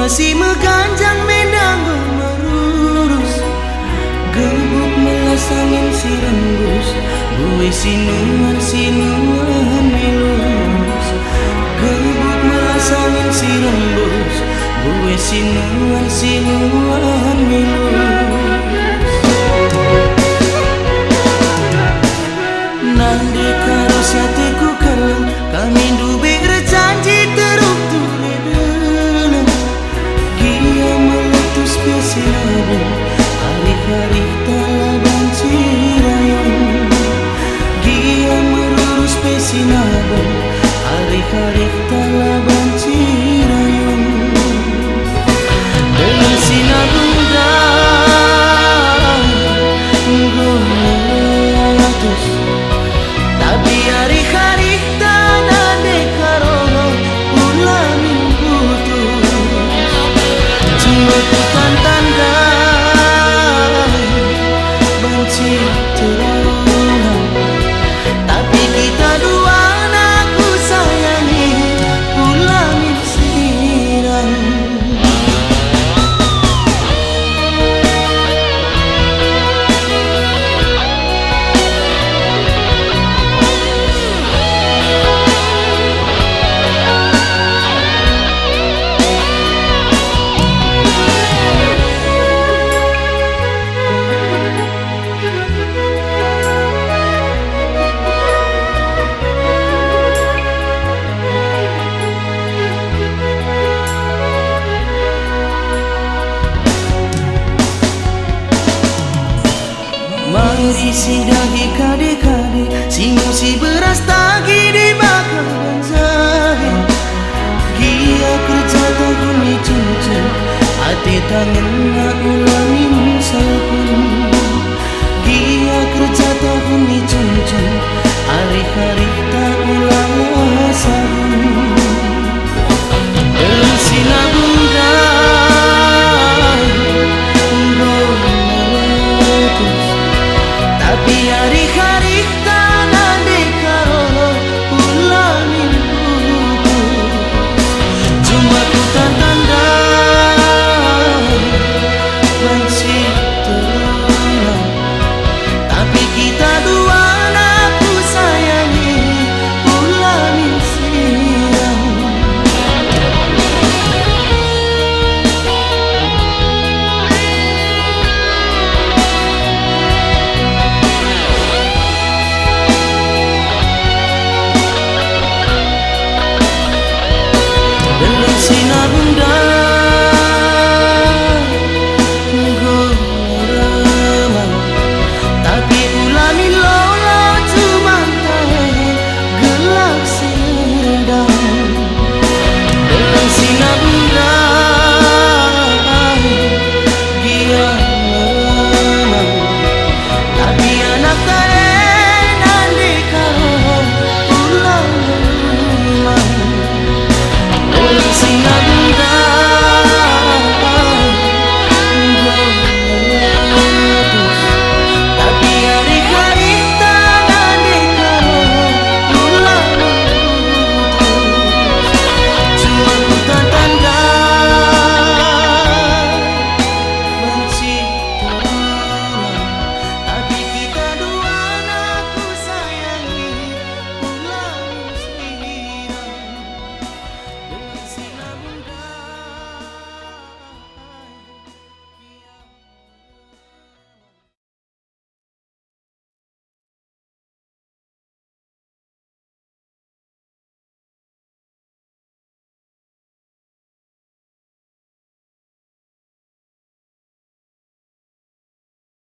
masih meganjang menanggung merurus, gebuk melasangin si rembus, gue sinuan melus. Gebuk melasangin si rembus, gue sinuan melus. Nande karo sateku kalau kami dubi berjanji teruk tulen, dia meletus pesinabu, hari-hari talaban cirayong. Dia merurus pesinabu, hari-hari talaban cirayong. Dengan sinabung dan goletus, tapi hari-hari tanah dekarono ulamin putus. Cuma bukan tanda benci terulang, tapi kita dua aku sayangi ulamin sirang. Mari si dahi kade-kade, si musi beras tagi di bakal banzai. Gia kerja tahun cucu, hati tangan nak ulangi musapun. Gia kerja tahun cucu, hari-hari tak ulang sabun. Dalam sinabung dan meletus, tapi hari-hari tanah dekarono ulamin putus. Cuma ku tanda benci terulang, tapi kita dua aku sayangi ulamin sirang.